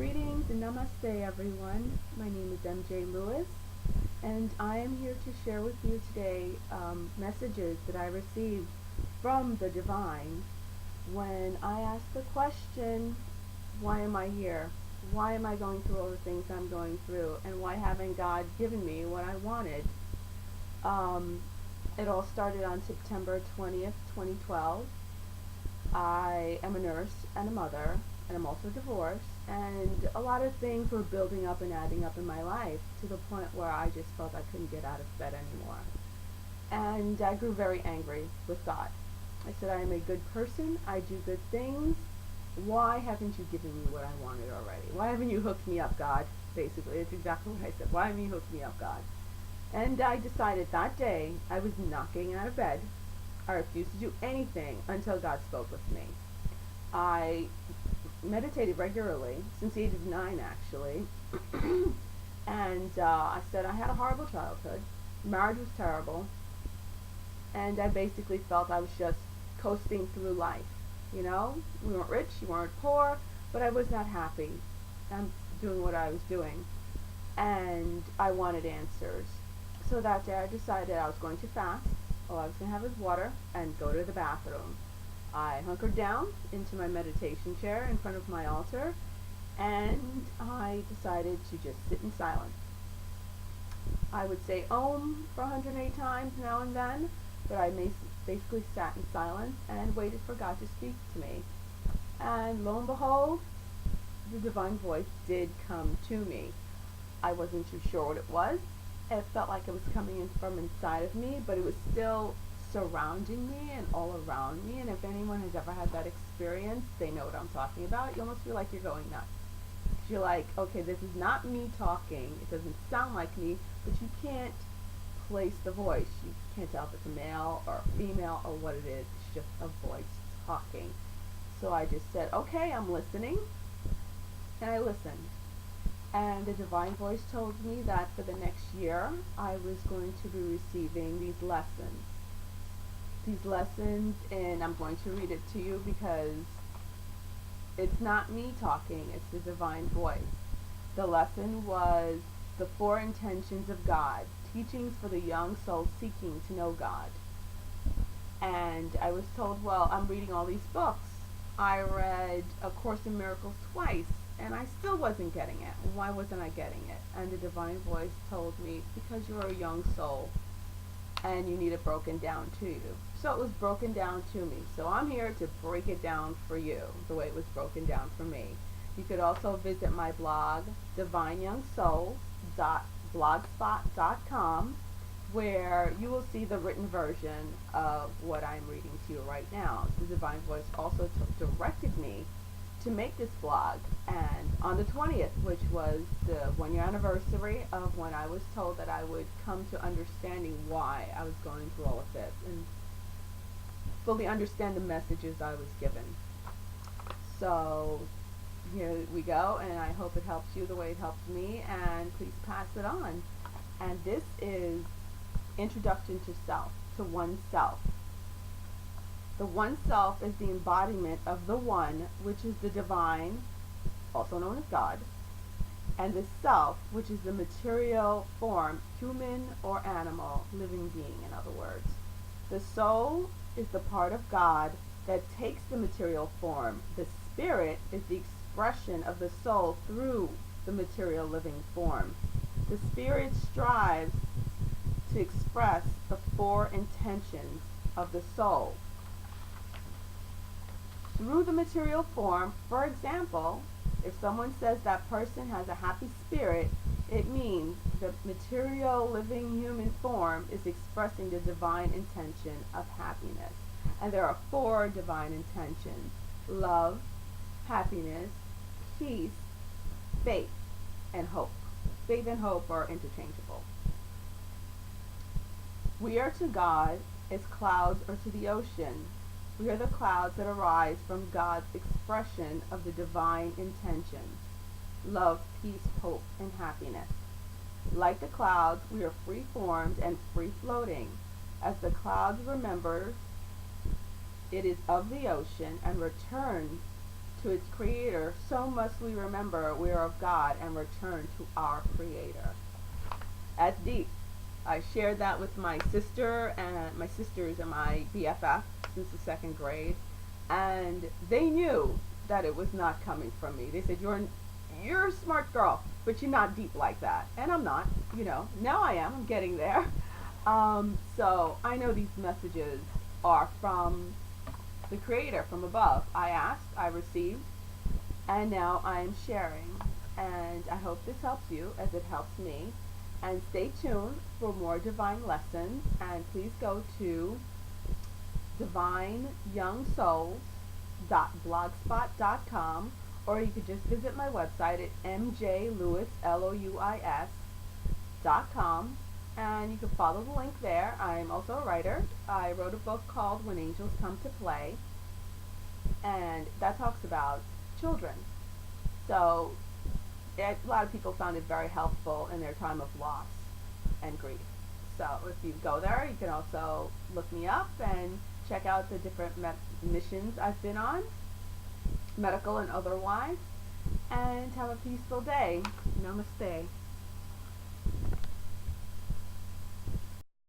Greetings and Namaste, everyone. My name is MJ Lewis, and I am here to share with you today messages that I received from the Divine when I asked the question, why am I here? Why am I going through all the things I'm going through? And why haven't God given me what I wanted? It all started on September 20th, 2012. I am a nurse and a mother, and I'm also divorced, and a lot of things were building up and adding up in my life to the point where I just felt I couldn't get out of bed anymore. And I grew very angry with God. I said, I am a good person, I do good things. Why haven't you given me what I wanted already? Why haven't you hooked me up, God? Basically, it's exactly what I said. Why haven't you hooked me up, God? And I decided that day I was not getting out of bed. I refused to do anything until God spoke with me. I meditated regularly since the age of 9, actually. And I said I had a horrible childhood. Marriage was terrible. And I basically felt I was just coasting through life. You know, we weren't rich, you weren't poor, but I was not happy. I'm doing what I was doing. And I wanted answers. So that day I decided I was going to fast. All I was going to have was water and go to the bathroom. I hunkered down into my meditation chair in front of my altar, and I decided to just sit in silence. I would say Om for 108 times now and then, but I basically sat in silence and waited for God to speak to me. And lo and behold, the divine voice did come to me. I wasn't too sure what it was. It felt like it was coming in from inside of me, but it was still surrounding me and all around me. And if anyone has ever had that experience, they know what I'm talking about. You almost feel like you're going nuts. You're like, okay, this is not me talking. It doesn't sound like me, but you can't place the voice. You can't tell if it's a male or a female or what it is. It's just a voice talking. So I just said, okay, I'm listening. And I listened. And the divine voice told me that for the next year, I was going to be receiving these lessons. These lessons, and I'm going to read it to you because it's not me talking, it's the divine voice. The lesson was the 4 intentions of God, teachings for the young soul seeking to know God. And I was told, well, I'm reading all these books. I read A Course in Miracles twice, and I still wasn't getting it. Why wasn't I getting it? And the divine voice told me, because you're a young soul and you need it broken down to you. So it was broken down to me. So I'm here to break it down for you the way it was broken down for me. You could also visit my blog, divineyoungsoul.blogspot.com, where you will see the written version of what I'm reading to you right now. The divine voice also directed me to make this blog, and on the 20th, which was the 1-year anniversary of when I was told that I would come to understanding why I was going through all of this and fully understand the messages I was given. So here we go, and I hope it helps you the way it helped me, and please pass it on. And this is Introduction to Self, to Oneself. The Oneself is the embodiment of the One, which is the divine, also known as God, and the Self, which is the material form, human or animal, living being, in other words. The soul is the part of God that takes the material form. The spirit is the expression of the soul through the material living form. The spirit strives to express the 4 intentions of the soul through the material form. For example, if someone says that person has a happy spirit, it means the material living human form is expressing the divine intention of happiness. And there are 4 divine intentions: love, happiness, peace, faith, and hope. Faith and hope are interchangeable. We are to God as clouds are to the ocean. We are the clouds that arise from God's expression of the divine intentions: love, peace, hope, and happiness. Like the clouds, we are free-formed and free-floating. As the clouds remembers it is of the ocean and returns to its creator, so must we remember we are of God and return to our creator. That's deep. I shared that with my sister, and my sisters and my BFF since the second grade, and they knew that it was not coming from me. They said, you're a smart girl, but you're not deep like that. And I'm not, now I am. I'm getting there. So I know these messages are from the creator, from above. I asked, I received, and now I am sharing. And I hope this helps you as it helps me. And stay tuned for more divine lessons. And please go to divineyoungsouls.blogspot.com, or you could just visit my website at mjlewislois.com, and you can follow the link there. I'm also a writer. I wrote a book called When Angels Come to Play, and that talks about children. So a lot of people found it very helpful in their time of loss and grief. So if you go there, you can also look me up and check out the different missions I've been on, medical and otherwise, and have a peaceful day. Namaste.